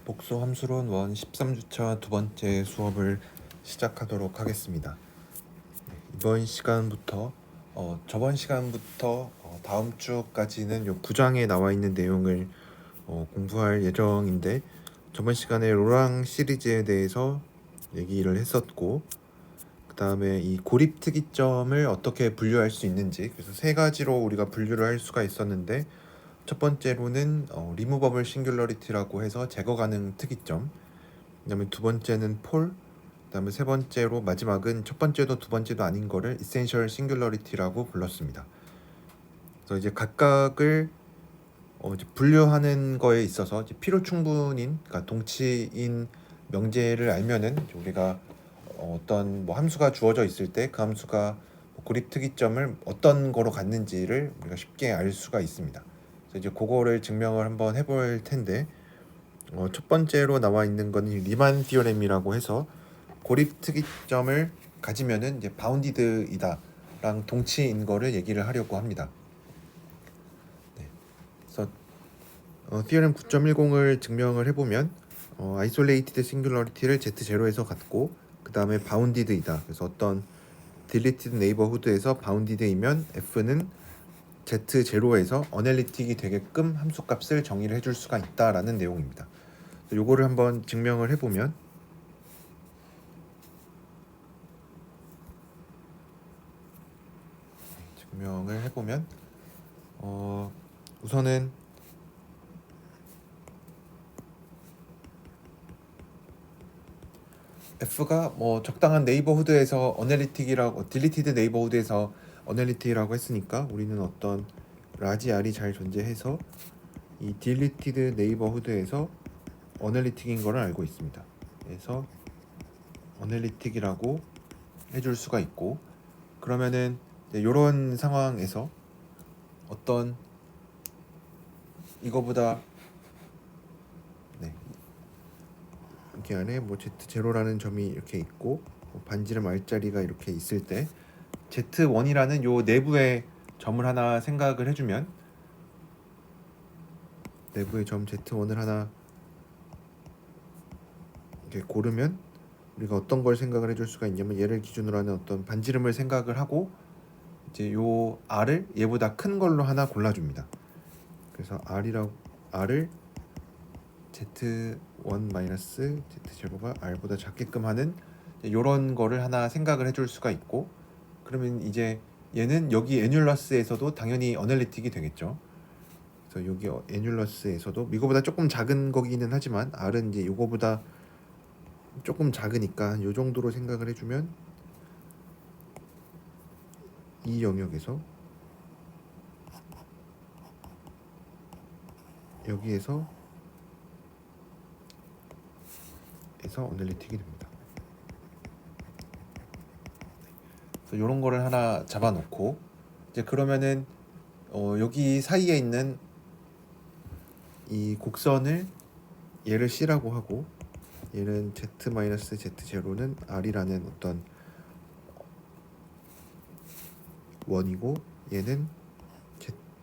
복수 함수론 원 13주차 두 번째 수업을 시작하도록 하겠습니다. 이번 시간부터 저번 시간부터 다음 주까지는 요 9장에 나와 있는 내용을 공부할 예정인데, 저번 시간에 로랑 시리즈에 대해서 얘기를 했었고, 그 다음에 이 고립 특이점을 어떻게 분류할 수 있는지, 그래서 세 가지로 우리가 분류를 할 수가 있었는데, 첫 번째로는 리무버블 싱귤러리티라고 해서 제거 가능 특이점, 그다음에 두 번째는 폴, 그다음에 세 번째로 마지막은 첫 번째도 두 번째도 아닌 거를 이센셜 싱귤러리티라고 불렀습니다. 그래서 이제 각각을 이제 분류하는 거에 있어서 이제 필요 충분인, 그러니까 동치인 명제를 알면은 우리가 어떤 뭐 함수가 주어져 있을 때 그 함수가 고립 특이점을 어떤 거로 갖는지를 우리가 쉽게 알 수가 있습니다. 그래서 이제 그거를 증명을 한번 해볼 텐데, 첫 번째로 나와 있는 건 리만 티어렘이라고 해서 고립 특이점을 가지면은 이제 바운디드이다랑 동치인 거를 얘기를 하려고 합니다. 네. 그래서 티어렘 9.10을 증명을 해보면 아이솔레이티드 싱귤러리티를 Z0에서 갖고, 그 다음에 바운디드이다. 그래서 어떤 딜리티드 네이버후드에서 바운디드이면 F는 Z0에서 어널리틱이 되게끔 함수값을 정의를 해줄 수가 있다라는 내용입니다. 요거를 한번 증명을 해보면, 우선은 F가 뭐 적당한 네이버후드에서 어널리틱이라고, 딜리티드 네이버후드에서 어널리틱이라고 했으니까 우리는 어떤 라지 R이 잘 존재해서 이 딜리티드 네이버후드에서 어널리틱인 거를 알고 있습니다. 그래서 어널리틱이라고 해줄 수가 있고, 그러면은 이런 상황에서 어떤 이거보다 이렇게 안에 뭐 Z0라는 점이 이렇게 있고 반지름 R자리가 이렇게 있을 때 Z1이라는 요 내부의 점을 하나 생각을 해주면, 내부의 점 Z1을 하나 이렇게 고르면 우리가 어떤 걸 생각을 해줄 수가 있냐면, 얘를 기준으로 하는 어떤 반지름을 생각을 하고 이제 요 R을 얘보다 큰 걸로 하나 골라줍니다. 그래서 R을 Z1 마이너스 Z0가 R보다 작게끔 하는 이런 거를 하나 생각을 해줄 수가 있고, 그러면 이제 얘는 여기 애뉼러스에서도 당연히 어널리틱이 되겠죠. 그래서 여기 애뉼러스에서도 이거보다 조금 작은 거기는 하지만 R은 이제 이거보다 조금 작으니까 이 정도로 생각을 해주면 이 영역에서 여기에서 어널리틱이 됩니다. 그래서 이런 거를 하나 잡아놓고, 이제 그러면은 여기 사이에 있는 이 곡선을 얘를 C라고 하고, 얘는 Z-Z0는 R이라는 어떤 원이고, 얘는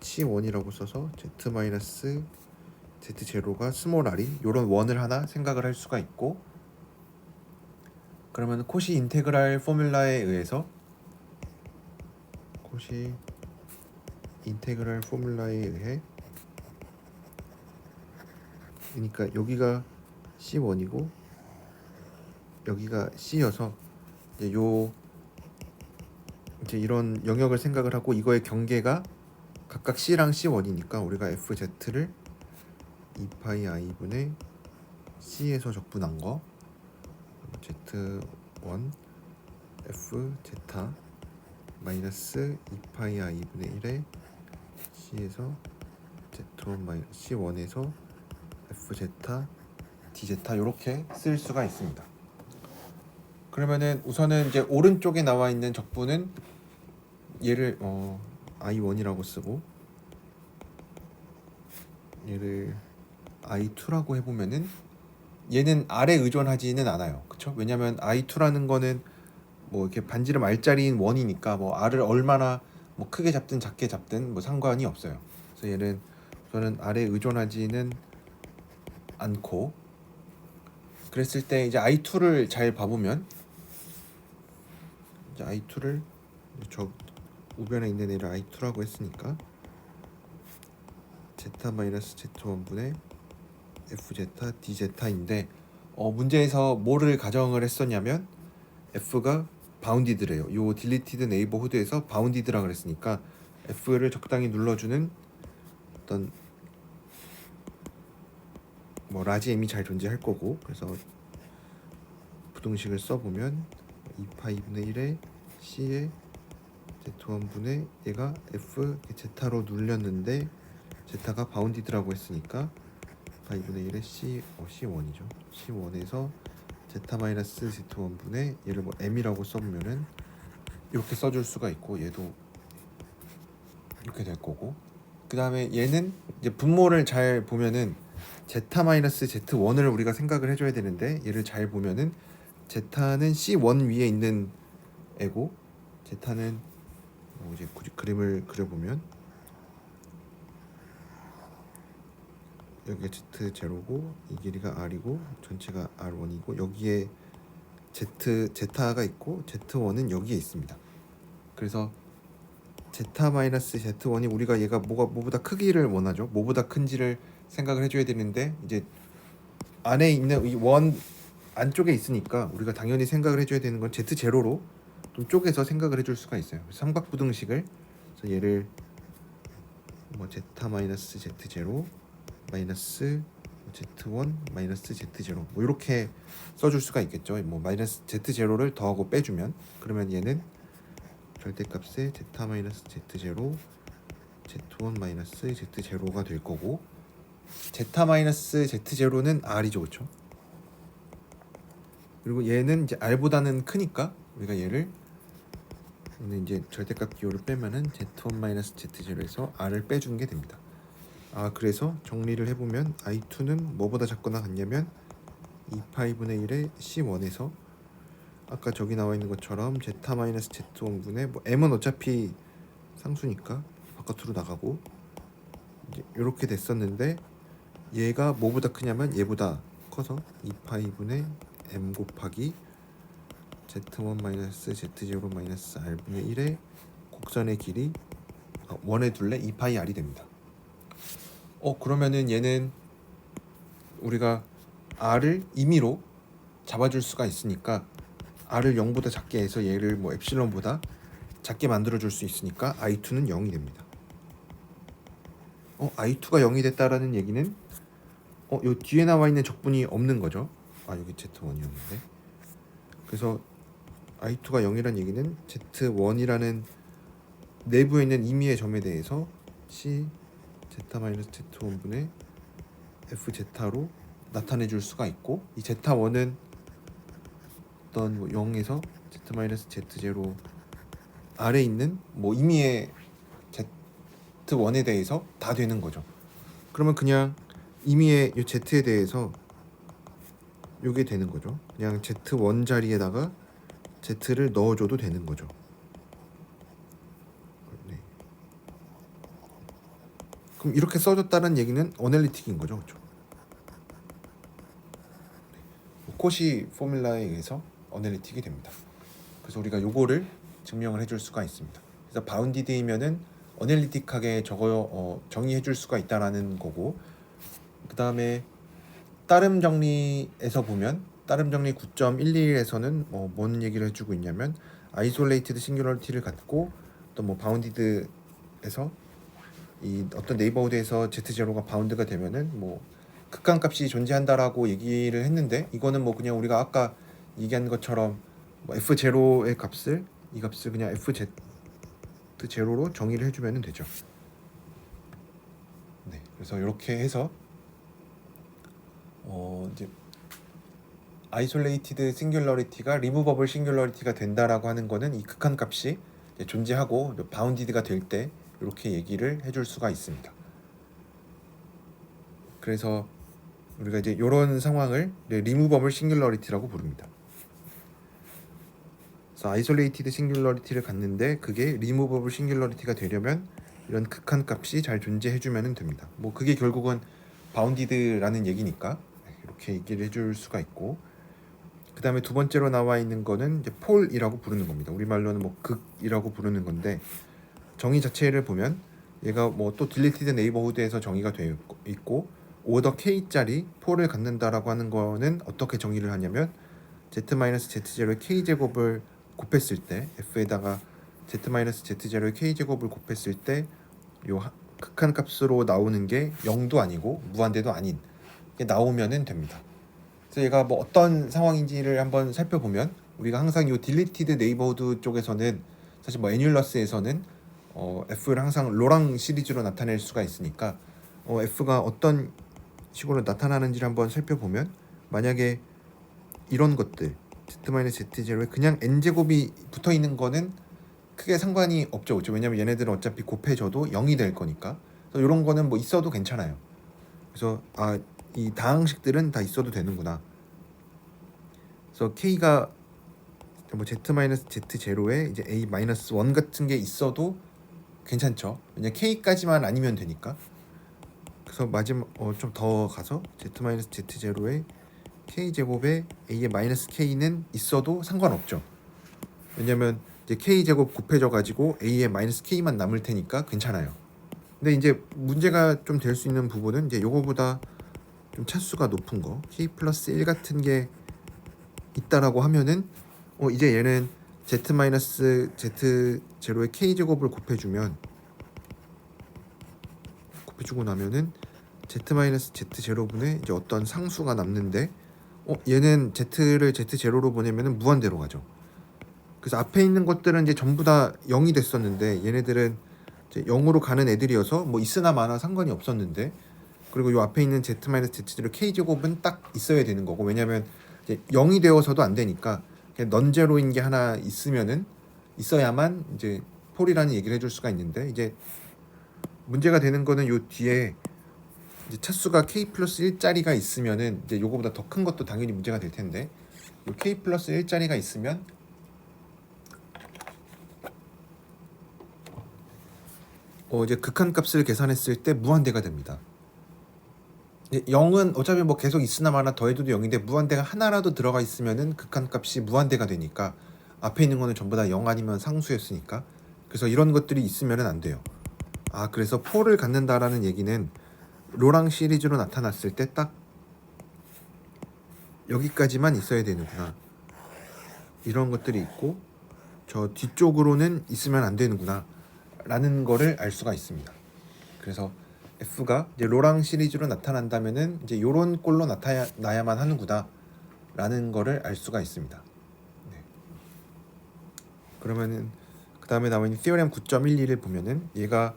C1이라고 써서 Z-Z0가 스몰 r이 이런 원을 하나 생각을 할 수가 있고, 그러면 코시 인테그랄 포뮬라에 의해서 그러니까 여기가 C1이고 여기가 C여서 이제 이런 영역을 생각을 하고, 이거의 경계가 각각 C랑 C1이니까 우리가 FZ를 2파이 I분의 C에서 적분한 거, Z1 F 제타 마이너스 2파이 I분의 1에 C에서 Z1 C1에서 F 제타 D 제타 이렇게 쓸 수가 있습니다. 그러면은 우선은 이제 오른쪽에 나와 있는 적분은 얘를 I1이라고 쓰고, 얘를 I2라고 해보면은 얘는 R에 의존하지는 않아요. 그쵸? 왜냐면 I2라는 거는 뭐 이렇게 반지름 R자리인 원이니까 뭐 R을 얼마나 뭐 크게 잡든 작게 잡든 뭐 상관이 없어요. 그래서 얘는 저는 R에 의존하지는 않고, 그랬을 때 이제 I2를 잘 봐보면 이제 I2를 저 우변에 있는 애를 I2라고 했으니까 Z-Z1분의 FZ DZ인데 문제에서 뭐를 가정을 했었냐면 F가 바운디드래요. 요 딜리티드 네이버후드에서 바운디드라 그랬으니까 F를 적당히 눌러주는 어떤 뭐 라지 M이 잘 존재할 거고, 그래서 부등식을 써보면 2파이분의 1에 C에 Z1분의 얘가 F Z로 눌렸는데 Z가 바운디드라고 했으니까 파이분의 1에 C1이죠. C1에서 Z-Z1분의 얘를 뭐 M이라고 써보면은 이렇게 써줄 수가 있고, 얘도 이렇게 될 거고, 그 다음에 얘는 이제 분모를 잘 보면은 Z-Z1을 우리가 생각을 해줘야 되는데, 얘를 잘 보면은 Z는 C1 위에 있는 애고, Z는 이제 그림을 그려보면 여기가 Z0고 이 길이가 R이고 전체가 R1이고 여기에 Z가 있고 Z1은 여기에 있습니다. 그래서 Z-Z1이 우리가 얘가 뭐보다 크기를 원하죠. 뭐보다 큰지를 생각을 해줘야 되는데, 이제 안에 있는 이 원 안쪽에 있으니까 우리가 당연히 생각을 해줘야 되는 건 Z0로 좀 쪼개서 생각을 해줄 수가 있어요. 삼각부등식을, 그래서 얘를 뭐 Z-Z0 마이너스 Z1 마이너스 Z0 뭐 이렇게 써줄 수가 있겠죠. 뭐 마이너스 Z0를 더하고 빼주면, 그러면 얘는 절대값의 Z 마이너스 Z0 Z1 마이너스 Z0가 될 거고, Z 마이너스 Z0는 R이죠, 그렇죠? 그리고 얘는 이제 R보다는 크니까 우리가 얘를 이제 절대값 기호를 빼면은 Z1 마이너스 Z0에서 R을 빼주는 게 됩니다. 그래서 정리를 해보면 I2는 뭐보다 작거나 같냐면 2파이분의 1의 C1에서 아까 저기 나와 있는 것처럼 Z-Z1분의 뭐 M은 어차피 상수니까 바깥으로 나가고, 이제 이렇게 됐었는데 얘가 뭐보다 크냐면 얘보다 커서 2파이분의 M 곱하기 Z1 마이너스 Z0 마이너스 R분의 1의 곡선의 길이 원의 둘레 2파이 R이 됩니다. 그러면은 얘는 우리가 R을 임의로 잡아줄 수가 있으니까 R을 0보다 작게 해서 얘를 뭐 엡실론보다 작게 만들어줄 수 있으니까 I2는 0이 됩니다. I2가 0이 됐다라는 얘기는 요 뒤에 나와 있는 적분이 없는 거죠. 여기 Z1이었는데. 그래서 I2가 0이라는 얘기는 Z1이라는 내부에 있는 임의의 점에 대해서 C Z-Z1분의 FZ로 나타내 줄 수가 있고, 이 Z1은 어떤 뭐 0에서 Z-Z0 아래 있는 뭐 임의의 Z1에 대해서 다 되는 거죠. 그러면 그냥 임의의 이 Z에 대해서 요게 되는 거죠. 그냥 Z1 자리에다가 Z를 넣어줘도 되는 거죠. 네. 그럼 이렇게 써줬다는 얘기는 어널리틱인 거죠, 그렇죠? 코시 포뮬라에 의해서 어널리틱이 됩니다. 그래서 우리가 요거를 증명을 해줄 수가 있습니다. 그래서 바운디드이면은 어널리틱하게 저거 정의해줄 수가 있다라는 거고, 그 다음에 따름 정리에서 보면 따름 정리 9.11에서는 뭔 얘기를 해주고 있냐면 아이솔레이티드 싱귤러리티를 갖고 또 뭐 바운디드에서 이 어떤 네이버후드에서 Z0가 바운드가 되면은 뭐 극한값이 존재한다라고 얘기를 했는데, 이거는 뭐 그냥 우리가 아까 얘기한 것처럼 뭐 F0의 값을 이 값을 그냥 FZ0로 정의를 해주면 되죠. 네, 그래서 이렇게 해서 이제 아이솔레이티드 싱귤러리티가 리무버블 싱귤러리티가 된다라고 하는 거는 이 극한값이 존재하고 바운디드가 될 때 이렇게 얘기를 해줄 수가 있습니다. 그래서 우리가 이제 이런 상황을 리무버블 싱귤러리티라고 부릅니다. 그래서 아이솔레이티드 싱귤러리티를 갖는데 그게 리무버블 싱귤러리티가 되려면 이런 극한값이 잘 존재해주면 됩니다. 뭐 그게 결국은 바운디드라는 얘기니까 이렇게 얘기를 해줄 수가 있고, 그 다음에 두 번째로 나와 있는 거는 이제 폴이라고 부르는 겁니다. 우리말로는 뭐 극이라고 부르는 건데, 정의 자체를 보면 얘가 뭐 또 딜리티드 네이버후드에서 정의가 되어 있고, 오더 k짜리 폴을 갖는다라고 하는 거는 어떻게 정의를 하냐면 z-z0의 k제곱을 곱했을 때, f에다가 z-z0의 k제곱을 곱했을 때 요 극한값으로 나오는 게 0도 아니고 무한대도 아닌 게 나오면은 됩니다. 그래서 얘가 뭐 어떤 상황인지를 한번 살펴보면, 우리가 항상 요 딜리티드 네이버후드 쪽에서는 사실 뭐 애뉴러스에서는 f를 항상 로랑 시리즈로 나타낼 수가 있으니까 f가 어떤 식으로 나타나는지를 한번 살펴보면, 만약에 이런 것들 z-z0에 그냥 n제곱이 붙어 있는 거는 크게 상관이 없죠. 그렇죠? 왜냐면 얘네들은 어차피 곱해져도 0이 될 거니까. 그래서 이런 거는 뭐 있어도 괜찮아요. 그래서 이 다항식들은 다 있어도 되는구나. 그래서 k가 뭐 z-z0에 이제 a-1 같은 게 있어도 괜찮죠. 왜냐 k까지만 아니면 되니까. 그래서 마지막 좀 더 가서 z-z0에 k제곱에 a의 마이너스 k는 있어도 상관없죠. 왜냐면 이제 k제곱 곱해져 가지고 a의 마이너스 k만 남을 테니까 괜찮아요. 근데 이제 문제가 좀 될 수 있는 부분은 이제 요거보다 좀 차수가 높은 거 k 플러스 1 같은 게 있다라고 하면은 이제 얘는 z-z0의 k제곱을 곱해주고 나면은 z-z0분의 이제 어떤 상수가 남는데 얘는 z를 z0로 보내면은 무한대로 가죠. 그래서 앞에 있는 것들은 이제 전부 다 0이 됐었는데, 얘네들은 이제 0으로 가는 애들이어서 뭐 있으나 마나 상관이 없었는데, 그리고 요 앞에 있는 z-z0 k제곱은 딱 있어야 되는 거고, 왜냐면 이제 0이 되어서도 안 되니까 그냥 넌제로인 게 하나 있어야만 이제 폴이라는 얘기를 해줄 수가 있는데, 이제 문제가 되는 거는 요 뒤에 이제 차수가 k 플러스 1짜리가 있으면은 이제 요거보다 더 큰 것도 당연히 문제가 될 텐데, 요 k 플러스 1짜리가 있으면 이제 극한값을 계산했을 때 무한대가 됩니다. 0은 어차피 뭐 계속 있으나 마나 더해도 0인데, 무한대가 하나라도 들어가 있으면은 극한값이 무한대가 되니까, 앞에 있는 거는 전부 다 0 아니면 상수였으니까. 그래서 이런 것들이 있으면은 안 돼요. 그래서 폴을 갖는다라는 얘기는 로랑 시리즈로 나타났을 때 딱 여기까지만 있어야 되는구나, 이런 것들이 있고, 저 뒤쪽으로는 있으면 안 되는구나 라는 거를 알 수가 있습니다. 그래서 f가 이제 로랑 시리즈로 나타난다면은 이제 요런 꼴로 나타나야만 하는구나 라는 거를 알 수가 있습니다. 네. 그러면은 그 다음에 나와 있는 theorem 9.12를 보면은 얘가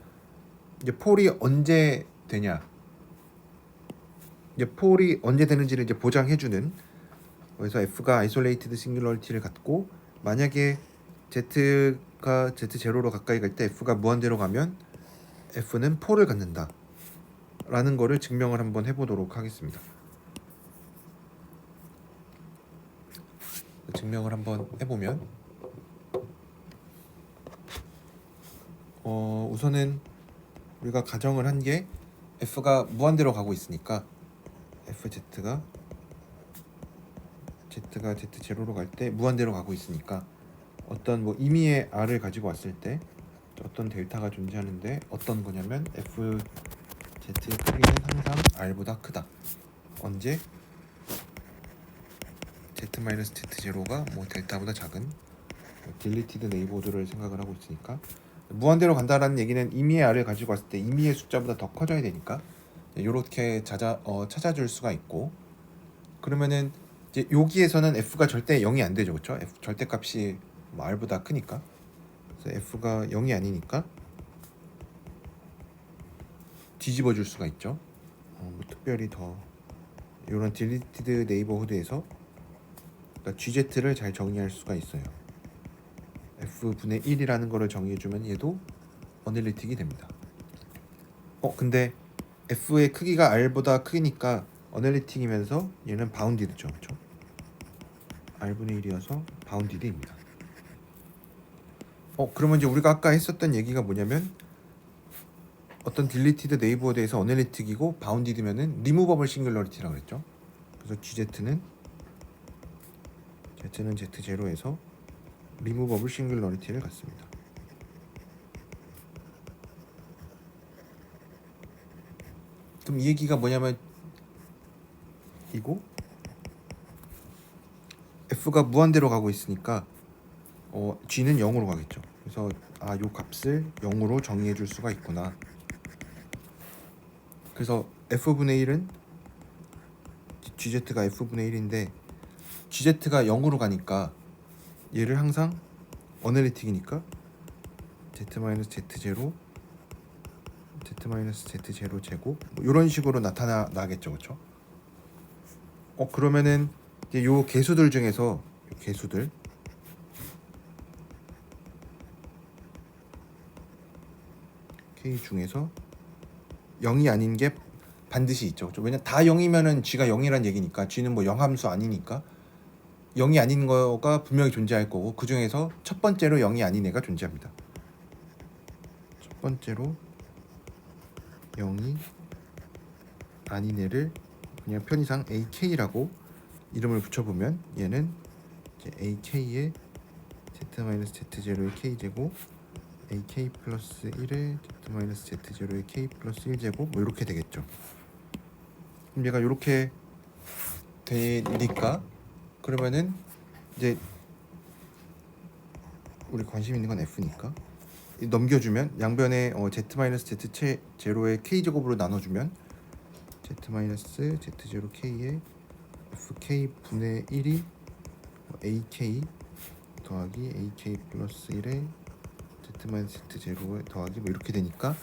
이제 폴이 언제 되냐, 이제 폴이 언제 되는지를 이제 보장해주는, 그래서 f가 isolated singularity를 갖고, 만약에 z가 z0로 가까이 갈 때 f가 무한대로 가면 f는 폴을 갖는다 라는 거를 증명을 한번 해보도록 하겠습니다. 증명을 한번 해보면 우선은 우리가 가정을 한 게 f가 무한대로 가고 있으니까, z가 z0로 갈 때 무한대로 가고 있으니까 어떤 뭐 임의의 r을 가지고 왔을 때 어떤 델타가 존재하는데, 어떤 거냐면 f z의 크기는 항상 r보다 크다. 언제 z-z0가 뭐 델타보다 작은 딜리티드 네이버드를 생각을 하고 있으니까, 무한대로 간다라는 얘기는 임의의 r을 가지고 왔을 때 임의의 숫자보다 더 커져야 되니까 이렇게 찾아줄 수가 있고, 그러면은 이제 여기에서는 f가 절대 0이 안 되죠, 그렇죠? f 절대값이 뭐 r보다 크니까. 그래서 f가 0이 아니니까 뒤집어 줄 수가 있죠. 뭐 특별히 더 이런 딜리티드 네이버후드에서 그러니까 GZ를 잘 정의할 수가 있어요. f분의 1이라는 거를 정의해주면 얘도 어널리틱이 됩니다. 근데 f의 크기가 r보다 크니까 어널리틱이면서 얘는 바운디드죠, 그렇죠? r분의 1이어서 바운디드입니다. 그러면 이제 우리가 아까 했었던 얘기가 뭐냐면, 어떤 딜리티드 네이버에 대해서 어널리틱이고 바운디드면은 리무버블 싱귤러리티라고 그랬죠. 그래서 GZ는 Z0에서 리무버블 싱글러리티를 갖습니다. 그럼 이 얘기가 뭐냐면 이거 F가 무한대로 가고 있으니까 G는 0으로 가겠죠. 그래서 요 값을 0으로 정의해 줄 수가 있구나. 그래서 F분의 1은 GZ가 F분의 1인데 GZ가 0으로 가니까 얘를 항상 어널리틱이니까 Z-Z0 Z-Z0 제곱 뭐 이런 식으로 나타나겠죠. 그렇죠? 그러면은 이제 요 개수들 중에서 요 개수들 K 중에서 0이 아닌 게 반드시 있죠. 그렇죠? 왜냐 다 0이면은 G가 0이란 얘기니까 G는 뭐 영함수 아니니까 0이 아닌 거가 분명히 존재할 거고 그 중에서 첫 번째로 0이 아닌 애가 존재합니다. 첫 번째로 0이 아닌 애를 그냥 편의상 AK라고 이름을 붙여보면 얘는 이제 AK의 Z-Z0의 K제곱 AK 플러스 1의 Z-Z0의 K 플러스 1제곱 뭐 이렇게 되겠죠. 그럼 얘가 이렇게 되니까 그러면은 이제 우리 관심 있는 건 F니까 넘겨주면 양변에 Z-Z0의 K제곱으로 나눠주면 Z-Z0K의 FK 분의 1이 AK 더하기 AK 플러스 1의 Z-Z0 더하기 뭐 이렇게 되니까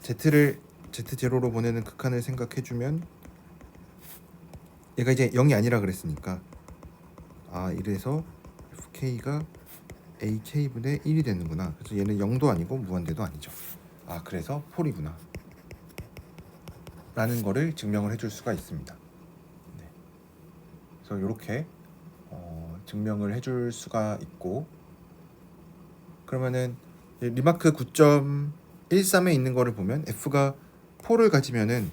Z를 Z0로 보내는 극한을 생각해주면 얘가 이제 0이 아니라 그랬으니까 이래서 FK가 AK분의 1이 되는구나. 그래서 얘는 0도 아니고 무한대도 아니죠. 그래서 폴이구나 라는 거를 증명을 해줄 수가 있습니다. 네. 그래서 이렇게 증명을 해줄 수가 있고 그러면은 리마크 9.13에 있는 거를 보면 F가 폴을 가지면은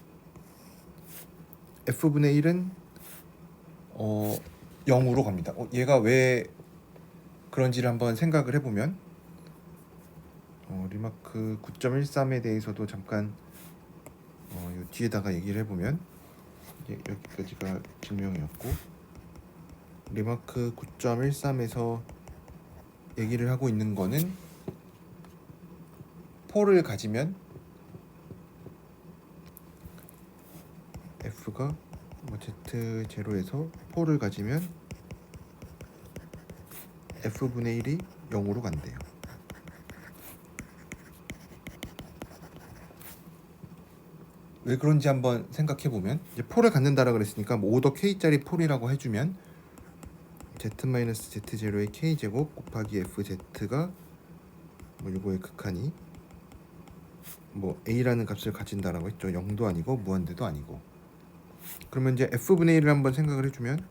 F분의 1은 0으로 갑니다. 얘가 왜 그런지를 한번 생각을 해보면 리마크 9.13에 대해서도 잠깐 요 뒤에다가 얘기를 해보면 여기까지가 증명이었고 리마크 9.13에서 얘기를 하고 있는 거는 폴을 가지면 F가 Z0에서 폴을 가지면 F분의 1이 0으로 간대요. 왜 그런지 한번 생각해보면 이제 폴을 갖는다라 그랬으니까 뭐 오더 K짜리 폴이라고 해주면 Z-Z0의 K제곱 곱하기 FZ가 뭐 요거의 극한이 뭐 A라는 값을 가진다라고 했죠. 0도 아니고 무한대도 아니고. 그러면 이제 F분의 1을 한번 생각을 해주면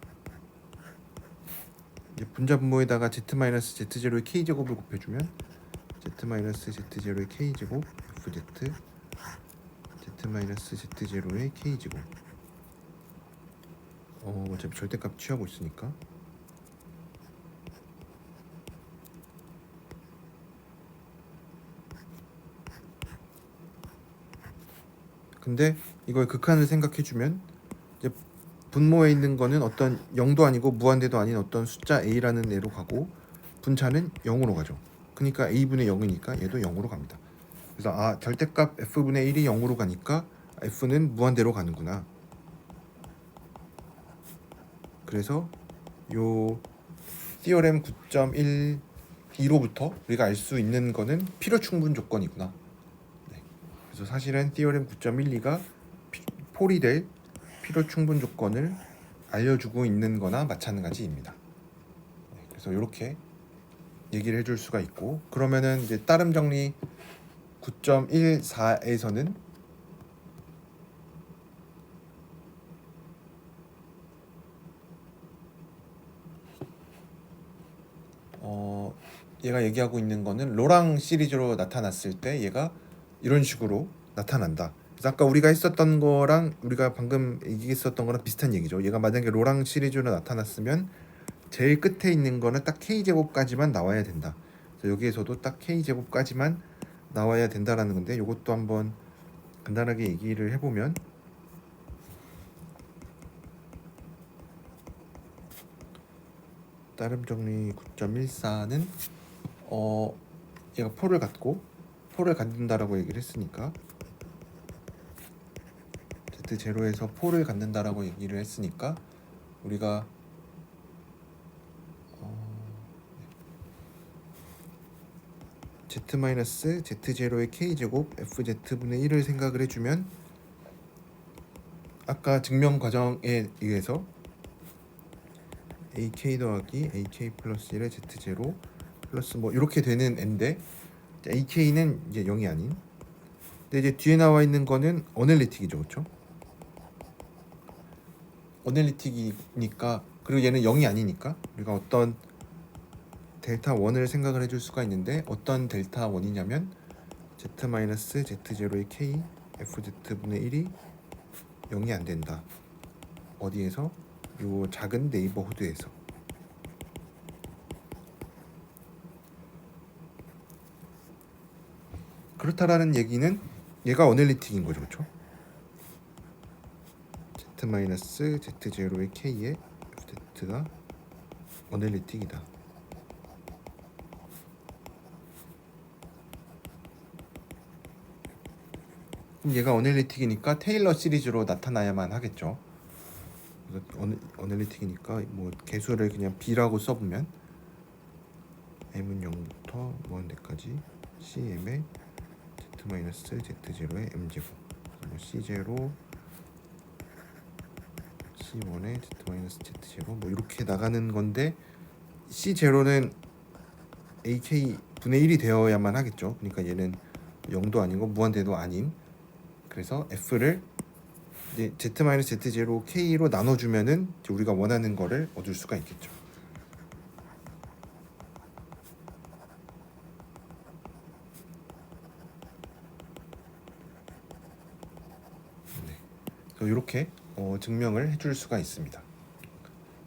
이제 분자분모에다가 Z-Z0의 K제곱을 곱해주면 Z-Z0의 K제곱 FZ Z-Z0의 K제곱 어차피 절대값 취하고 있으니까 근데 이걸 극한을 생각해주면 이제 분모에 있는 거는 어떤 0도 아니고 무한대도 아닌 어떤 숫자 A라는 애로 가고 분차는 0으로 가죠. 그러니까 A분의 0이니까 얘도 0으로 갑니다. 그래서 절대값 F분의 1이 0으로 가니까 F는 무한대로 가는구나. 그래서 요 티어렘 9.12로부터 우리가 알 수 있는 거는 필요 충분 조건이구나. 그래서 사실은 티어렘 9.12가 폴이 될 필요 충분 조건을 알려주고 있는 거나 마찬가지입니다. 그래서 이렇게 얘기를 해줄 수가 있고 그러면은 이제 따름 정리 9.14에서는 얘가 얘기하고 있는 거는 로랑 시리즈로 나타났을 때 얘가 이런 식으로 나타난다. 그래서 아까 우리가 했었던 거랑 우리가 방금 얘기했었던 거랑 비슷한 얘기죠. 얘가 만약에 로랑 시리즈로 나타났으면 제일 끝에 있는 거는 딱 k제곱까지만 나와야 된다. 그래서 여기에서도 딱 k제곱까지만 나와야 된다라는 건데, 이것도 한번 간단하게 얘기를 해보면, 따름 정리 9.14는 얘가 폴을 갖는다라고 얘기를 했으니까, Z0에서 폴을 갖는다라고 얘기를 했으니까 우리가 Z-Z0의 K제곱 FZ분의 1을 생각을 해주면, 아까 증명 과정에 의해서 AK 더하기 AK 플러스 1의 Z0 플러스 뭐 이렇게 되는 N데, AK는 이제 0이 아닌, 근데 이제 뒤에 나와 있는 거는 어널리틱이죠, 그렇죠? 어널리틱이니까, 그리고 얘는 0이 아니니까 우리가 어떤 델타 1을 생각을 해줄 수가 있는데, 어떤 델타 1이냐면 Z-Z0의 K FZ분의 1이 0이 안 된다. 어디에서? 요 작은 네이버후드에서. 그렇다라는 얘기는 얘가 어널리틱인 거죠, 그렇죠? Z-Z0의 K에 FZ가 어널리틱이다. 그럼 얘가 어널리틱이니까 테일러 시리즈로 나타나야만 하겠죠. 어널리틱이니까 뭐 개수를 그냥 B라고 써보면 M은 0부터 무한대까지 CM의 Z-Z0의 M제곱, C0 C1의 Z-Z0 뭐 이렇게 나가는 건데, C0는 AK 분의 1이 되어야만 하겠죠. 그러니까 얘는 0도 아니고 무한대도 아닌, 그래서 F를 이제 Z-Z0 K로 나눠주면은 우리가 원하는 거를 얻을 수가 있겠죠. 네. 그래서 이렇게 증명을 해줄 수가 있습니다.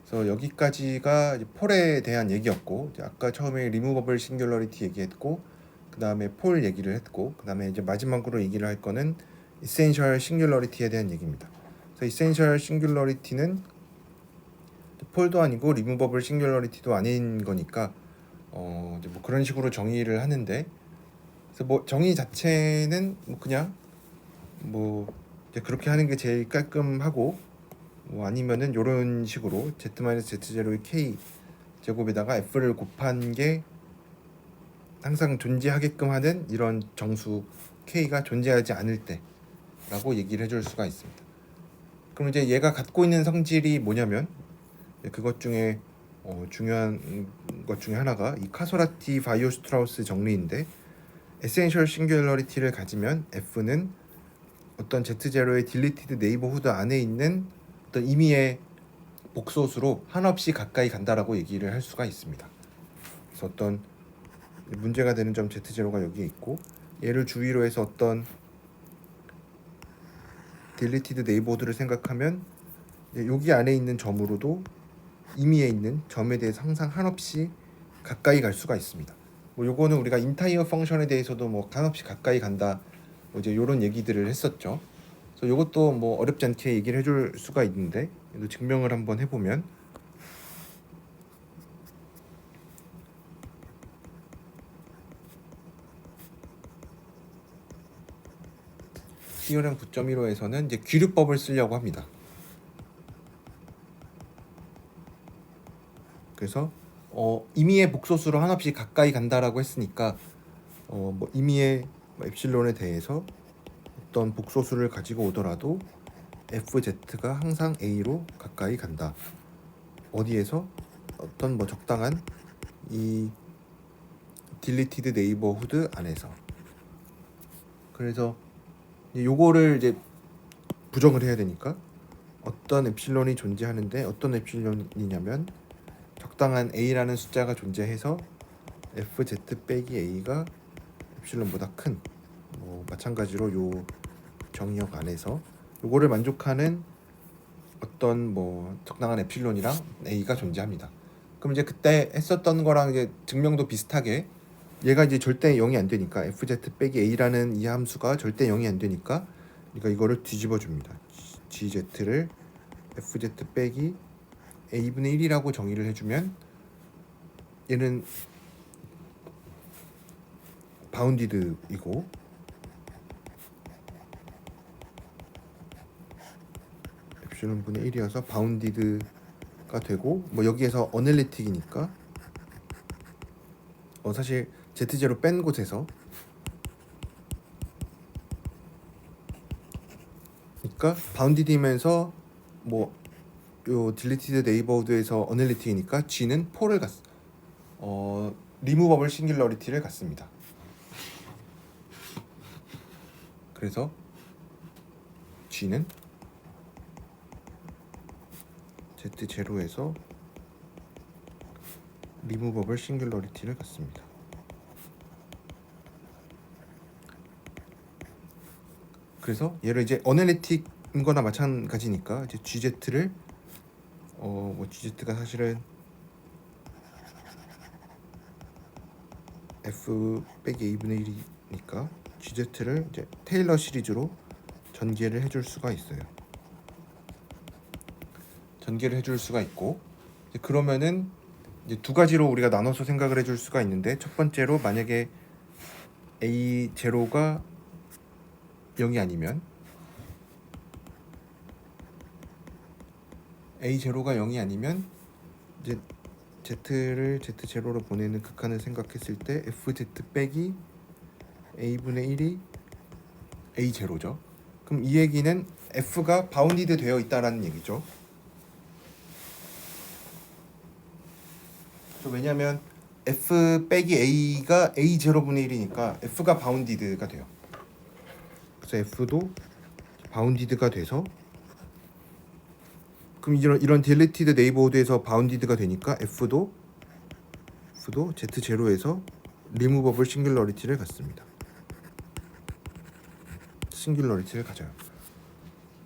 그래서 여기까지가 폴에 대한 얘기였고, 아까 처음에 리무버블 싱귤러리티 얘기했고, 그 다음에 폴 얘기를 했고, 그 다음에 이제 마지막으로 얘기를 할 거는 이센셜 싱귤러리티에 대한 얘기입니다. 그래서 이센셜 싱귤러리티는 폴도 아니고 리무버블 싱귤러리티도 아닌 거니까 이제 뭐 그런 식으로 정의를 하는데, 그래서 뭐 정의 자체는 뭐 그냥 뭐 이제 그렇게 하는 게 제일 깔끔하고, 뭐 아니면은 이런 식으로 Z-Z0의 K 제곱에다가 F를 곱한 게 항상 존재하게끔 하는 이런 정수 K가 존재하지 않을 때라고 얘기를 해줄 수가 있습니다. 그럼 이제 얘가 갖고 있는 성질이 뭐냐면, 그것 중에 중요한 것 중에 하나가 이 카소라티 바이오슈트라우스 정리인데, 에센셜 싱귤러리티를 가지면 F는 어떤 Z0의 딜리티드 네이버후드 안에 있는 어떤 임의의 복소수로 한없이 가까이 간다라고 얘기를 할 수가 있습니다. 그래서 어떤 문제가 되는 점 Z0가 여기에 있고, 얘를 주위로 해서 어떤 딜리티드 네이버후드를 생각하면 여기 안에 있는 점으로도 임의에 있는 점에 대해서 항상 한없이 가까이 갈 수가 있습니다. 뭐 요거는 우리가 인타이어 펑션에 대해서도 뭐 한없이 가까이 간다, 뭐 이제 요런 얘기들을 했었죠. 그래서 요것도 뭐 어렵지 않게 얘기를 해줄 수가 있는데, 이거 증명을 한번 해보면, 시오렘 9.15에서는 이제 귀류법을 쓰려고 합니다. 그래서 임의의 복소수로 한없이 가까이 간다라고 했으니까 뭐 임의의 엡실론에 대해서 어떤 복소수를 가지고 오더라도 FZ가 항상 A로 가까이 간다. 어디에서? 어떤 뭐 적당한 이 딜리티드 네이버후드 안에서. 그래서 요거를 이제 부정을 해야 되니까 어떤 엡실론이 존재하는데, 어떤 엡실론이냐면 적당한 A라는 숫자가 존재해서 FZ 빼기 A가 엡실론보다 큰, 뭐 마찬가지로 요 정의역 안에서 요거를 만족하는 어떤 뭐 적당한 에필론이랑 a가 존재합니다. 그럼 이제 그때 했었던 거랑 이제 증명도 비슷하게 얘가 이제 절대 0이 안 되니까 fz 빼기 a라는 이 함수가 절대 0이 안 되니까 그러니까 이거를 뒤집어 줍니다. gz를 fz 빼기 a분의 1이라고 정의를 해주면 얘는 바운디드이고 엡실론 분의 1이어서 바운디드가 되고 뭐 여기에서 어널리틱이니까 사실 z0 뺀 곳에서 그러니까 바운디드이면서 뭐 요 딜리티드 네이버후드에서 어널리틱이니까 g는 폴을 리무버블 싱귤러리티를 갖습니다. 그래서 g는 z0에서 리무버블 싱귤러리티를 갖습니다. 그래서 얘를 이제 어널리틱인 거나 마찬가지니까 이제 gz를 뭐 gz가 사실은 f 빼기 a분의 1이니까 gz를 이제 테일러 시리즈로 전개를 해줄 수가 있어요. 전개를 해줄 수가 있고 그러면은 이제 두 가지로 우리가 나눠서 생각을 해줄 수가 있는데 첫 번째로 만약에 a0가 0이 아니면 a0가 0이 아니면 이제 z를 z0로 보내는 극한을 생각했을 때 fz 빼기 a분의 1이 a0죠. 그럼 이 얘기는 f가 바운디드 되어 있다라는 얘기죠. 왜냐하면 f 빼기 a가 a0분의 1이니까 f가 바운디드가 돼요. 그래서 f도 바운디드가 돼서 그럼 이런 딜리티드 네이버후드에서 바운디드가 되니까 f도 z0에서 리무버블 싱귤러리티를 갖습니다. 싱귤러리티를 가져요.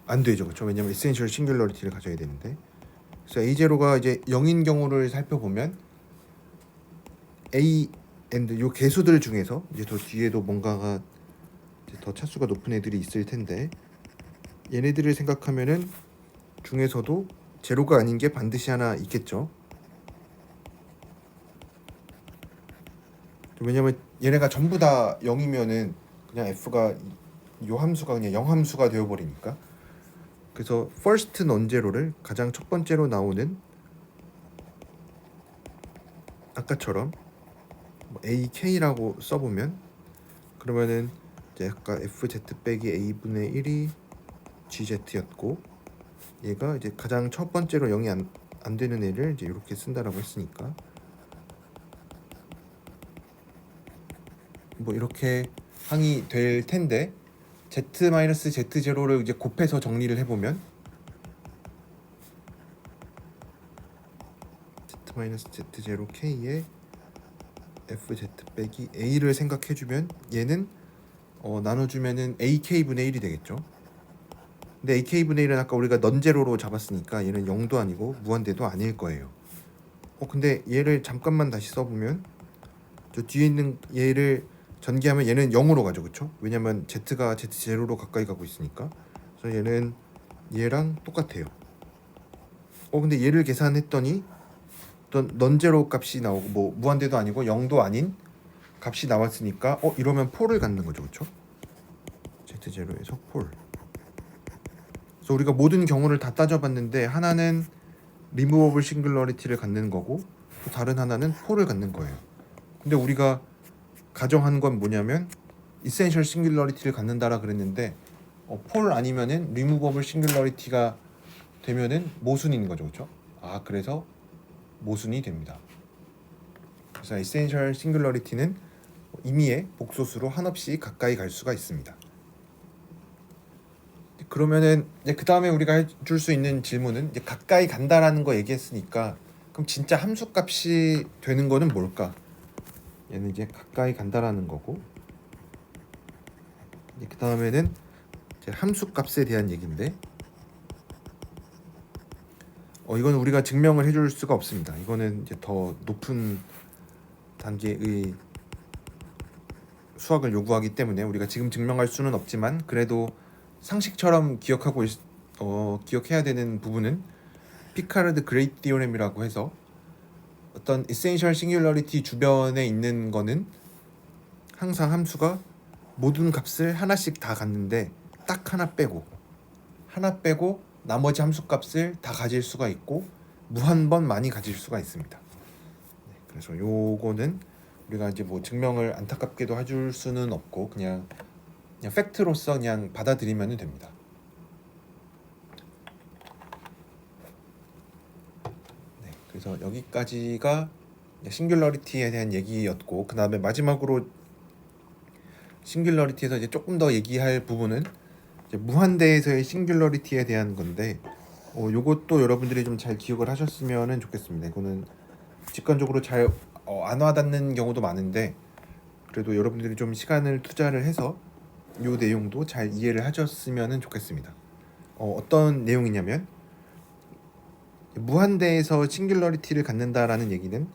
안 되죠, 그렇죠? 왜냐면 에센셜 싱귤러리티를 가져야 되는데. 그래서 a0가 이제 0인 경우를 살펴보면 a and 요 개수들 중에서 이제 더 뒤에도 뭔가가 이제 더 차수가 높은 애들이 있을 텐데 얘네들을 생각하면은 중에서도 제로가 아닌 게 반드시 하나 있겠죠. 왜냐면 얘네가 전부 다 0이면은 그냥 f가 요 함수가 그냥 0 함수가 되어 버리니까. 그래서 first non-zero를 가장 첫 번째로 나오는 아까처럼 ak라고 써보면 그러면은 이제 아까 fz 빼기 a분의 1이 gz였고 얘가 이제 가장 첫 번째로 0이 안 되는 애를 이제 이렇게 쓴다라고 했으니까 뭐 이렇게 항이 될 텐데 z-z0를 이제 곱해서 정리를 해보면 z-z0k에 fz 빼기 a를 생각해주면 얘는 나눠주면은 ak분의 1이 되겠죠. 근데 ak분의 1은 아까 우리가 넌제로로 잡았으니까 얘는 0도 아니고 무한대도 아닐 거예요. 근데 얘를 잠깐만 다시 써보면 저 뒤에 있는 얘를 전개하면 얘는 0으로 가죠, 그쵸? 왜냐면 z가 z0로 가까이 가고 있으니까. 그래서 얘는 얘랑 똑같아요. 근데 얘를 계산했더니 어떤 넌제로 값이 나오고 뭐 무한대도 아니고 0도 아닌 값이 나왔으니까 이러면 폴을 갖는 거죠, 그쵸? z0에서 폴. 그래서 우리가 모든 경우를 다 따져봤는데 하나는 리무버블 싱글러리티를 갖는 거고 또 다른 하나는 폴을 갖는 거예요. 근데 우리가 가정한 건 뭐냐면 이센셜 싱글러리티를 갖는다라 그랬는데 폴 아니면은 리무버블 싱글러리티가 되면은 모순인 거죠, 그렇죠? 그래서 모순이 됩니다. 그래서 에센셜 싱글러리티는 임의의 복소수로 한없이 가까이 갈 수가 있습니다. 그러면은 이제 그 다음에 우리가 해줄 수 있는 질문은 이제 가까이 간다라는 거 얘기했으니까 그럼 진짜 함수값이 되는 거는 뭘까? 얘는 이제 가까이 간다라는 거고 그 다음에는 이제 함수 값에 대한 얘기인데 이건 우리가 증명을 해줄 수가 없습니다. 이거는 이제 더 높은 단계의 수학을 요구하기 때문에 우리가 지금 증명할 수는 없지만 그래도 상식처럼 기억해야 되는 부분은 피카르드 그레이트 디오렘이라고 해서 어떤 에센셜 싱귤러리티 주변에 있는 거는 항상 함수가 모든 값을 하나씩 다 갖는데 딱 하나 빼고 나머지 함수 값을 다 가질 수가 있고 무한번 많이 가질 수가 있습니다. 그래서 요거는 우리가 이제 뭐 증명을 안타깝게도 해줄 수는 없고 그냥 팩트로서 그냥 받아들이면 됩니다. 네, 그래서 여기까지가 싱귤러리티에 대한 얘기였고 그 다음에 마지막으로 싱귤러리티에서 이제 조금 더 얘기할 부분은 이제 무한대에서의 싱귤러리티에 대한 건데 요것도 여러분들이 좀 잘 기억을 하셨으면 좋겠습니다. 이거는 직관적으로 잘 안 와닿는 경우도 많은데 그래도 여러분들이 좀 시간을 투자를 해서 요 내용도 잘 이해를 하셨으면 좋겠습니다. 어떤 내용이냐면 무한대에서 싱귤러리티를 갖는다라는 얘기는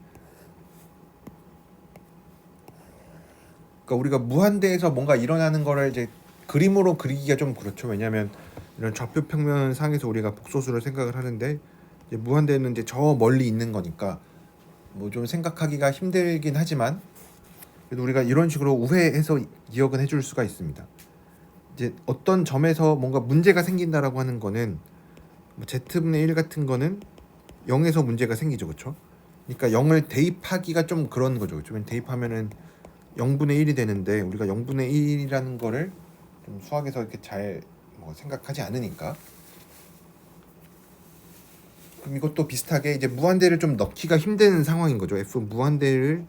그러니까 우리가 무한대에서 뭔가 일어나는 거를 이제 그림으로 그리기가 좀 그렇죠. 왜냐하면 이런 좌표 평면 상에서 우리가 복소수를 생각을 하는데 이제 무한대는 이제 저 멀리 있는 거니까 뭐 좀 생각하기가 힘들긴 하지만 그래도 우리가 이런 식으로 우회해서 기억은 해줄 수가 있습니다. 이제 어떤 점에서 뭔가 문제가 생긴다라고 하는 거는 뭐 z분의 1 같은 거는 0에서 문제가 생기죠, 그렇죠? 그러니까 0을 대입하기가 좀 그런 거죠, 그렇죠? 대입하면은 0분의 1이 되는데 우리가 0분의 1이라는 거를 좀 수학에서 이렇게 잘 뭐 생각하지 않으니까 그럼 이것도 비슷하게 이제 무한대를 좀 넣기가 힘든 상황인 거죠. f 무한대를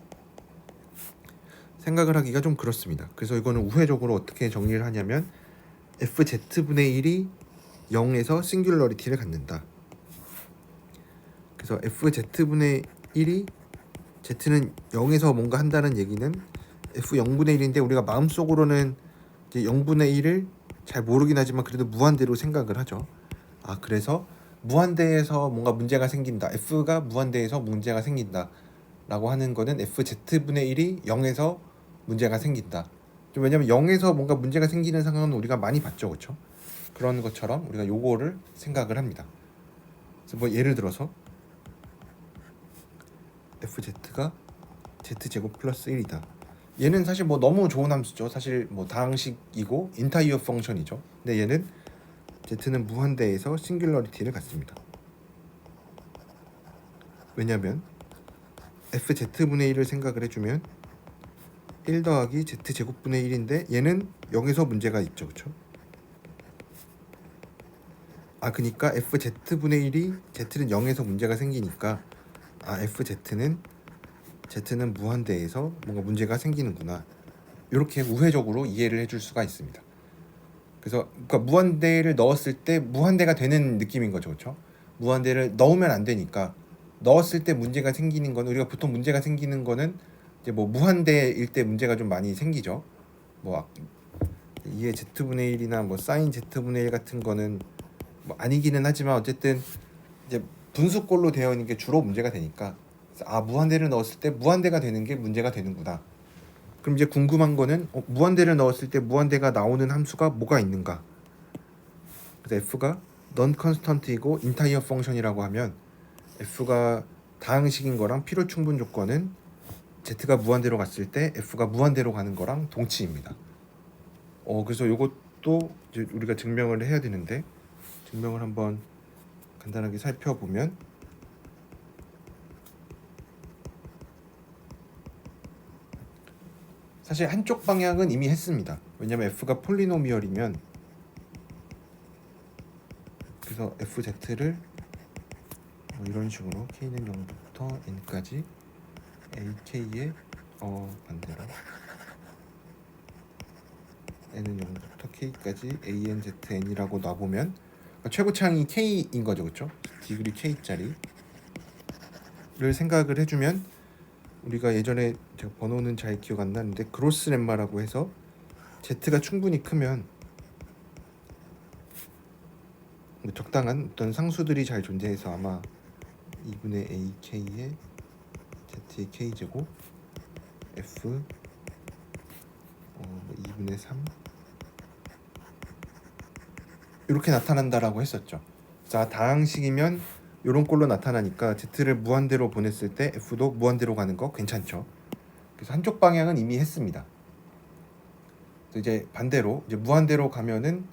생각을 하기가 좀 그렇습니다. 그래서 이거는 우회적으로 어떻게 정리를 하냐면 fz분의 1이 0에서 싱귤러리티를 갖는다. 그래서 fz분의 1이 z는 0에서 뭔가 한다는 얘기는 f0분의 1인데 우리가 마음속으로는 이제 0분의 1을 잘 모르긴 하지만 그래도 무한대로 생각을 하죠. 그래서 무한대에서 뭔가 문제가 생긴다. f가 무한대에서 문제가 생긴다. 라고 하는 거는 fz분의 1이 0에서 문제가 생긴다. 왜냐면 0에서 뭔가 문제가 생기는 상황은 우리가 많이 봤죠, 그렇죠? 그런 것처럼 우리가 요거를 생각을 합니다. 그래서 뭐 예를 들어서 fz가 z제곱 플러스 1이다. 얘는 사실 뭐 너무 좋은 함수죠. 사실 뭐 다항식이고 인타이어 펑션이죠. 근데 얘는 z는 무한대에서 싱귤러리티를 갖습니다. 왜냐면 fz분의 1을 생각을 해주면 1 더하기 z제곱분의 1인데 얘는 0에서 문제가 있죠, 그렇죠? 그러니까 fz분의 1이 z는 0에서 문제가 생기니까 z는 무한대에서 뭔가 문제가 생기는구나. 이렇게 우회적으로 이해를 해줄 수가 있습니다. 그래서 그러니까 무한대를 넣었을 때 무한대가 되는 느낌인 거죠, 그렇죠? 무한대를 넣으면 안 되니까 넣었을 때 문제가 생기는 건 우리가 보통 문제가 생기는 거는 이제 뭐 무한대일 때 문제가 좀 많이 생기죠. 뭐 2의 z분의 1이나 뭐 사인 z분의 1 같은 거는 뭐 아니기는 하지만 어쨌든 이제 분수꼴로 되어 있는 게 주로 문제가 되니까 무한대를 넣었을 때 무한대가 되는 게 문제가 되는구나. 그럼 이제 궁금한 거는 무한대를 넣었을 때 무한대가 나오는 함수가 뭐가 있는가? 그래서 f가 non constant이고 인타이어 펑션이라고 하면 f가 다항식인 거랑 필요 충분 조건은 z가 무한대로 갔을 때 f가 무한대로 가는 거랑 동치입니다. 그래서 이것도 이제 우리가 증명을 해야 되는데 증명을 한번 간단하게 살펴보면 사실 한쪽 방향은 이미 했습니다. 왜냐면 f가 폴리노미얼이면 그래서 fz를 이런 식으로 k는 0부터 n까지 ak의 반대로 n은 0부터 k까지 anzn이라고 놔보면 최고차항이 k인 거죠, 그렇죠? 디그리 k짜리를 생각을 해주면 우리가 예전에 제가 번호는 잘 기억 안 나는데 그로스 렘마라고 해서 z가 충분히 크면 적당한 어떤 상수들이 잘 존재해서 아마 2분의 ak의 z의 k제곱 f 2분의 3 이렇게 나타난다라고 했었죠. 자, 다항식이면 이런 꼴로 나타나니까 z를 무한대로 보냈을 때 f도 무한대로 가는 거 괜찮죠. 그래서 한쪽 방향은 이미 했습니다. 이제 반대로 이제 무한대로 가면은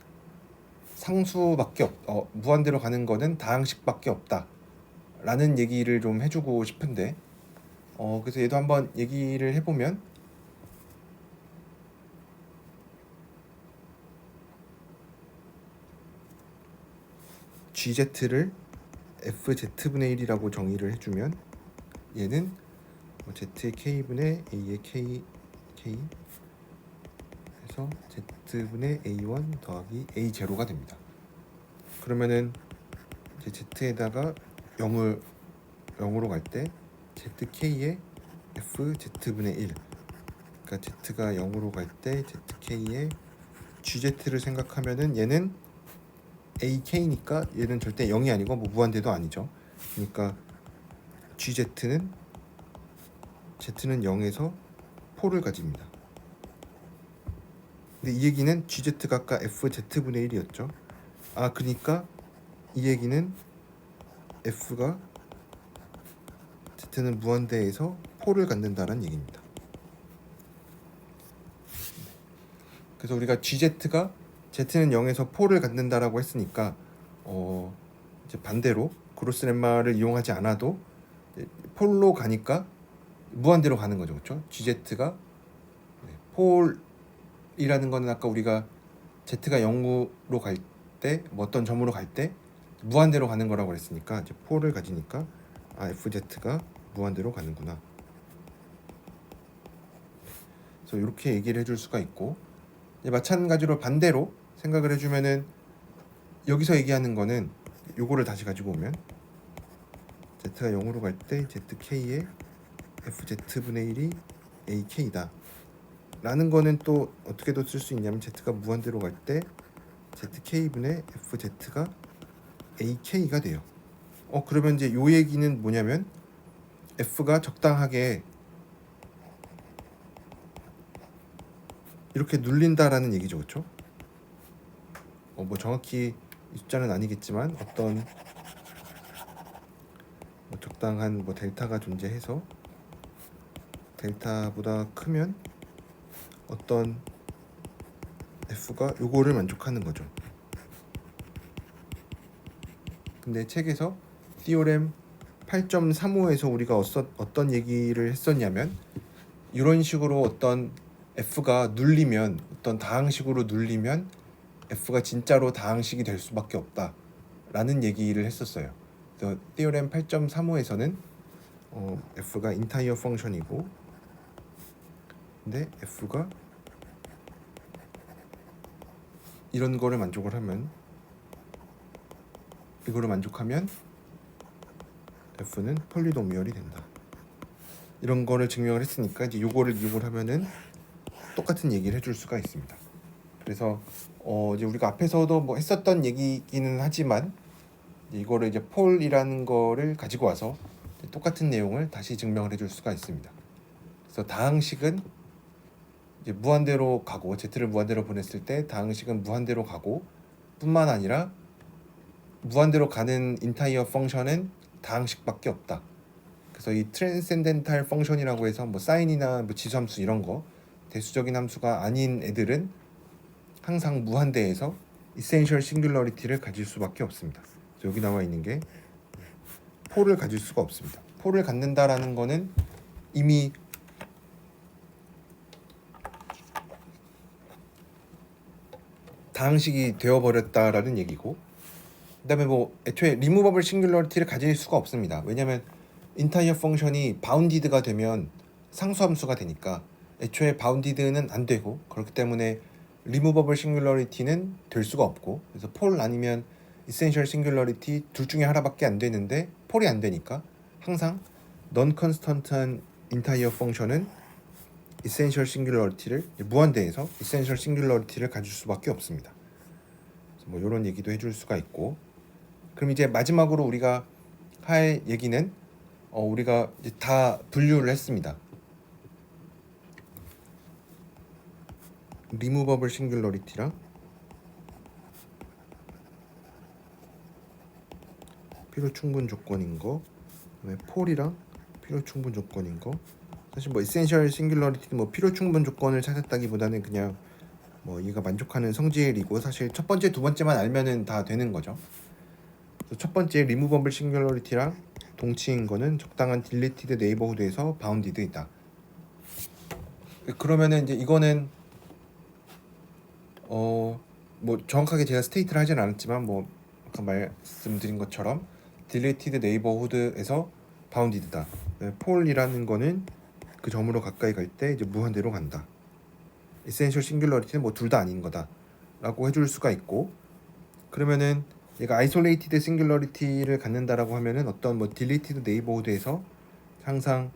상수밖에 무한대로 가는 거는 다항식밖에 없다라는 얘기를 좀 해주고 싶은데 그래서 얘도 한번 얘기를 해보면 GZ를 FZ분의 1이라고 정의를 해주면 얘는 Z의 K분의 A의 K 해서 Z분의 A1 더하기 A0가 됩니다. 그러면은 이제 Z에다가 0으로 갈 때 ZK의 FZ분의 1 그러니까 Z가 0으로 갈 때 ZK의 GZ를 생각하면은 얘는 AK니까 얘는 절대 0이 아니고 뭐 무한대도 아니죠. 그러니까 Z는 0에서 4를 가집니다. 근데 이 얘기는 GZ가 아까 FZ분의 1이었죠. 그러니까 이 얘기는 F가 Z는 무한대에서 4를 갖는다는 얘기입니다. 그래서 우리가 GZ가 Z는 0에서 4를 갖는다라고 했으니까 이제 반대로 그로스 렘마를 이용하지 않아도 폴로 가니까 무한대로 가는 거죠. 그렇죠? GZ가 폴이라는 거는 아까 우리가 Z가 0으로 갈 때 뭐 어떤 점으로 갈 때 무한대로 가는 거라고 그랬으니까 이제 폴을 가지니까 FZ가 무한대로 가는구나. 그래서 이렇게 얘기를 해줄 수가 있고 마찬가지로 반대로 생각을 해주면은 여기서 얘기하는 거는 요거를 다시 가지고 오면 Z가 0으로 갈 때 ZK의 FZ분의 1이 AK다 라는 거는 또 어떻게도 쓸 수 있냐면 Z가 무한대로 갈 때 ZK분의 FZ가 AK가 돼요. 그러면 이제 요 얘기는 뭐냐면 F가 적당하게 이렇게 눌린다라는 얘기죠. 그렇죠? 뭐 정확히 이 숫자는 아니겠지만 어떤 적당한 델타가 존재해서 델타보다 크면 어떤 F가 요거를 만족하는 거죠. 근데 책에서 티오렘 8.35에서 우리가 어떤 얘기를 했었냐면 이런 식으로 어떤 F가 눌리면 어떤 다항식으로 눌리면 F가 진짜로 다항식이 될 수밖에 없다 라는 얘기를 했었어요. 그래서 티오렘 8.35에서는 F가 인타이어 펑션이고 근데 F가 이런 거를 만족을 하면 이거를 만족하면 F는 폴리노미얼이 된다. 이런 거를 증명을 했으니까 이제 요거를 이용을 하면은 똑같은 얘기를 해줄 수가 있습니다. 그래서 이제 우리가 앞에서도 뭐 했었던 얘기기는 하지만 이거를 이제 폴이라는 거를 가지고 와서 똑같은 내용을 다시 증명을 해줄 수가 있습니다. 그래서 다항식은 이제 무한대로 가고 Z를 무한대로 보냈을 때 다항식은 무한대로 가고 뿐만 아니라 무한대로 가는 인타이어 펑션은 다항식밖에 없다. 그래서 이 트랜센덴탈 펑션이라고 해서 뭐 사인이나 뭐 지수함수 이런 거 대수적인 함수가 아닌 애들은 항상 무한대에서 이센셜 싱귤러리티를 가질 수밖에 없습니다. 여기 나와 있는 게 폴을 가질 수가 없습니다. 폴을 갖는다라는 거는 이미 다항식이 되어버렸다라는 얘기고 그다음에 뭐 애초에 리무버블 싱귤러리티를 가질 수가 없습니다. 왜냐하면 인타이어 펑션이 바운디드가 되면 상수함수가 되니까 애초에 바운디드는 안 되고 그렇기 때문에 리무버블 싱귤러리티는 될 수가 없고 그래서 폴 아니면 이센셜 싱귤러리티 둘 중에 하나밖에 안 되는데 폴이 안 되니까 항상 넌 컨스턴트한 인타이어 펑션은 이센셜 싱귤러리티를 무한대에서 이센셜 싱귤러리티를 가질 수밖에 없습니다. 뭐 이런 얘기도 해줄 수가 있고 그럼 이제 마지막으로 우리가 할 얘기는 우리가 이제 다 분류를 했습니다. 리무버블 싱귤러리티랑 필요 충분 조건인 거, 그다음에 폴이랑 필요 충분 조건인 거. 사실 뭐 에센셜 싱귤러리티 뭐 필요 충분 조건을 찾았다기보다는 그냥 뭐 이가 만족하는 성질이고, 사실 첫 번째 두 번째만 알면은 다 되는 거죠. 그래서 첫 번째 리무버블 싱귤러리티랑 동치인 거는 적당한 딜리티드 네이버후드에서 바운디드이다. 그러면은 이제 이거는 뭐 정확하게 제가 스테이트를 하진 않았지만 뭐 아까 말씀드린 것처럼 딜리티드 네이버후드에서 바운디드다. 폴이라는 거는 그 점으로 가까이 갈 때 이제 무한대로 간다. 에센셜 싱귤러리티는 뭐 둘 다 아닌 거다라고 해줄 수가 있고, 그러면은 얘가 아이솔레이티드 싱귤러리티를 갖는다라고 하면은 어떤 뭐 딜리티드 네이버후드에서 항상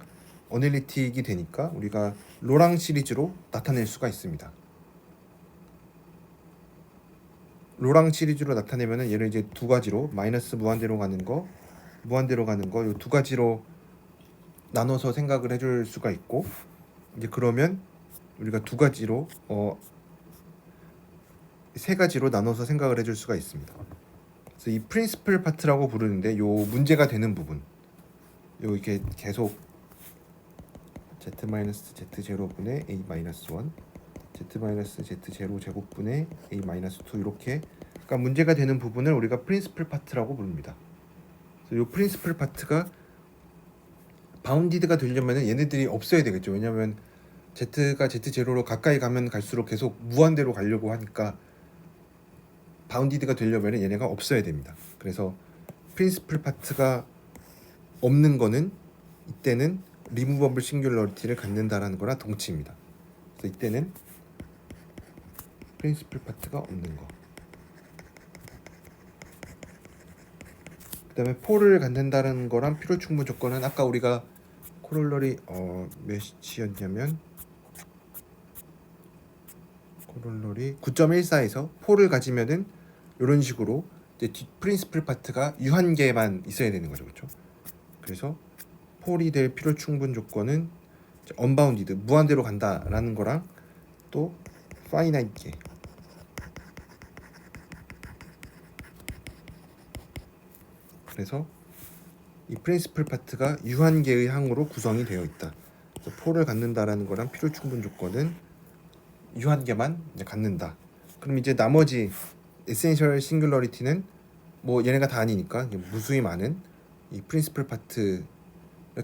어널리틱이 되니까 우리가 로랑 시리즈로 나타낼 수가 있습니다. 로랑 시리즈로 나타내면은 얘를 이제 두 가지로 마이너스 무한대로 가는 거, 무한대로 가는 거, 요 두 가지로 나눠서 생각을 해줄 수가 있고, 이제 그러면 우리가 두 가지로 세 가지로 나눠서 생각을 해줄 수가 있습니다. 그래서 이 프린시플 파트라고 부르는데 요 문제가 되는 부분, 요 이렇게 계속 z-z0분의 a-1 z-z0 제곱분의 a-2 이렇게, 그러니까 문제가 되는 부분을 우리가 프린시플 파트라고 부릅니다. 그래서 요 프린시플 파트가 바운디드가 되려면 얘네들이 없어야 되겠죠. 왜냐하면 z가 z0로 가까이 가면 갈수록 계속 무한대로 가려고 하니까 바운디드가 되려면 얘네가 없어야 됩니다. 그래서 프린시플 파트가 없는 거는 이때는 리무버블 싱귤러리티를 갖는다라는 거랑 동치입니다. 그래서 이때는 프린시플 파트가 없는 거. 그다음에 폴을 갖는다는 거랑 필요 충분 조건은 아까 우리가 코롤러리 몇이었냐면 코롤러리 9.14에서 폴을 가지면은 이런 식으로 이제 프린시플 파트가 유한계만 있어야 되는 거죠, 그렇죠? 그래서 폴이 될 필요 충분 조건은 언바운디드 무한대로 간다라는 거랑 또 파이나이트계. 그래서 이 프린시플 파트가 유한계의 항으로 구성이 되어 있다. 그래서 폴을 갖는다라는 거랑 필요 충분 조건은 유한계만 이제 갖는다. 그럼 이제 나머지 에센셜 싱귤러리티는 뭐 얘네가 다 아니니까 무수히 많은 이 프린시플 파트를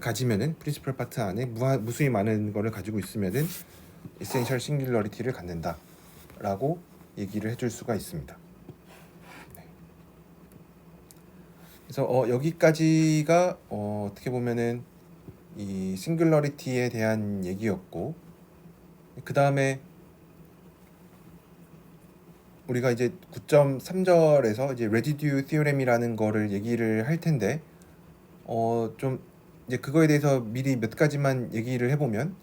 가지면은 프린시플 파트 안에 무수히 많은 거를 가지고 있으면은 에센셜 싱귤러리티를 갖는다라고 얘기를 해줄 수가 있습니다. 네. 그래서 여기까지가 어떻게 보면은 이 싱귤러리티에 대한 얘기였고, 그 다음에 우리가 이제 9.3절에서 이제 레지듀 티오렘이라는 거를 얘기를 할 텐데 좀 이제 그거에 대해서 미리 몇 가지만 얘기를 해보면,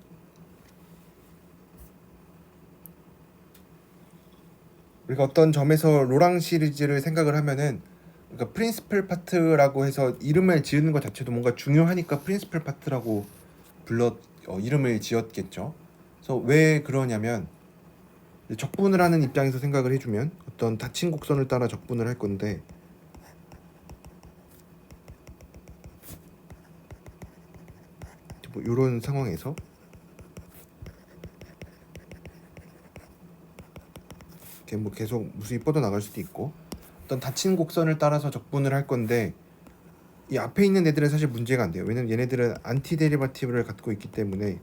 우리가 어떤 점에서 로랑 시리즈를 생각을 하면은 그러니까 프린시플 파트라고 해서 이름을 지으는 것 자체도 뭔가 중요하니까 프린시플 파트라고 이름을 지었겠죠. 그래서 왜 그러냐면 적분을 하는 입장에서 생각을 해주면 어떤 닫힌 곡선을 따라 적분을 할 건데, 뭐 이런 상황에서 이렇게 뭐 계속 무수히 뻗어 나갈 수도 있고, 어떤 닫힌 곡선을 따라서 적분을 할 건데 이 앞에 있는 애들은 사실 문제가 안 돼요. 왜냐면 얘네들은 안티 데리바티브를 갖고 있기 때문에.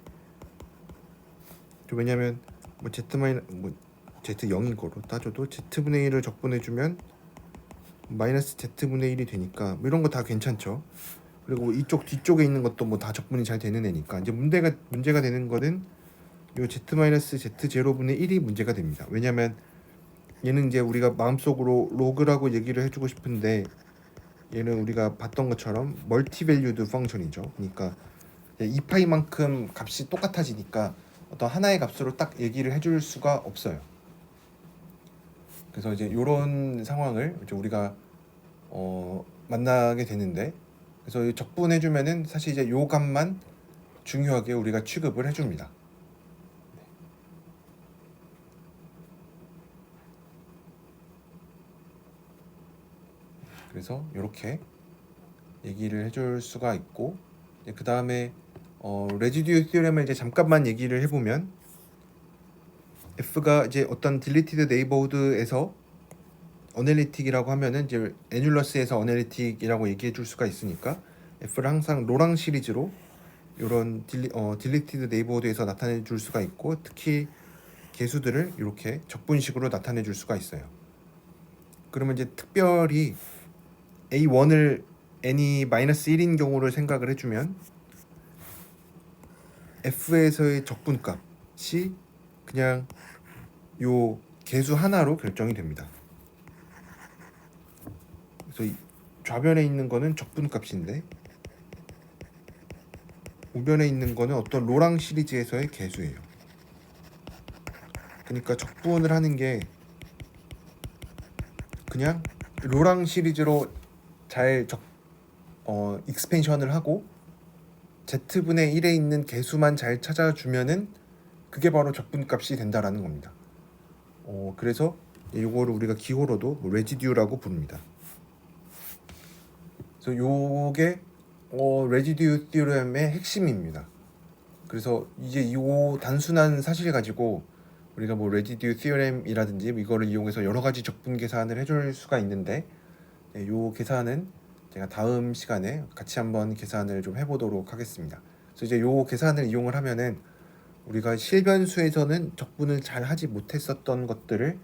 왜냐면 뭐 z0인 거로 따져도 z분의 1을 적분해주면 마이너스 z분의 1이 되니까 뭐 이런 거 다 괜찮죠. 그리고 이쪽 뒤쪽에 있는 것도 뭐 다 적분이 잘 되는 애니까. 이제 문제가 되는 거는 요 z-z0분의 1이 문제가 됩니다. 왜냐면 얘는 이제 우리가 마음속으로 로그라고 얘기를 해주고 싶은데 얘는 우리가 봤던 것처럼 멀티밸류드 펑션이죠. 그러니까 2파이만큼 값이 똑같아지니까 어떤 하나의 값으로 딱 얘기를 해줄 수가 없어요. 그래서 이제 이런 상황을 이제 우리가 만나게 되는데, 그래서 이 적분해주면은 사실 이제 요 값만 중요하게 우리가 취급을 해줍니다. 그래서 이렇게 얘기를 해줄 수가 있고, 그 다음에 레지듀 티어렘을 이제 잠깐만 얘기를 해보면, F가 이제 어떤 딜리티드 네이버후드에서 어널리틱이라고 하면은 이제 애뉼러스에서 어널리틱이라고 얘기해 줄 수가 있으니까, F를 항상 로랑 시리즈로 이런 딜리티드 네이버후드에서 나타내 줄 수가 있고, 특히 개수들을 이렇게 적분식으로 나타내 줄 수가 있어요. 그러면 이제 특별히 A1을 n이 -1인 경우를 생각을 해주면, F에서의 적분값이 그냥 요 개수 하나로 결정이 됩니다. 그래서 이 좌변에 있는 거는 적분값인데, 우변에 있는 거는 어떤 로랑 시리즈에서의 개수예요. 그러니까 적분을 하는 게 그냥 로랑 시리즈로 잘 익스펜션을 하고 z분의 1에 있는 개수만 잘 찾아주면은 그게 바로 적분값이 된다라는 겁니다. 그래서 이거를 우리가 기호로도 레지듀라고 부릅니다. 그래서 요게 레지듀 티어렘의 핵심입니다. 그래서 이제 이 단순한 사실 가지고 우리가 뭐 레지듀 티어렘이라든지 이거를 이용해서 여러 가지 적분 계산을 해줄 수가 있는데, 요 계산은 제가 다음 시간에 같이 한번 계산을 좀 해보도록 하겠습니다. 그래서 이제 요 계산을 이용을 하면은 우리가 실변수에서는 적분을 잘 하지 못했었던 것들을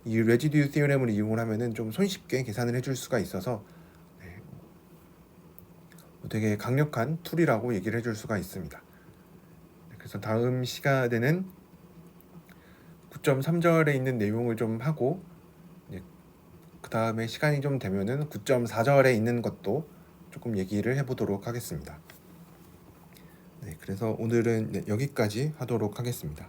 이 레지듀 티어렘을 이용을 하면은 좀 손쉽게 계산을 해줄 수가 있어서 되게 강력한 툴이라고 얘기를 해줄 수가 있습니다. 그래서 다음 시간에는 9.3절에 있는 내용을 좀 하고, 그 다음에 시간이 좀 되면은 9.4절에 있는 것도 조금 얘기를 해보도록 하겠습니다. 그래서 오늘은 여기까지 하도록 하겠습니다.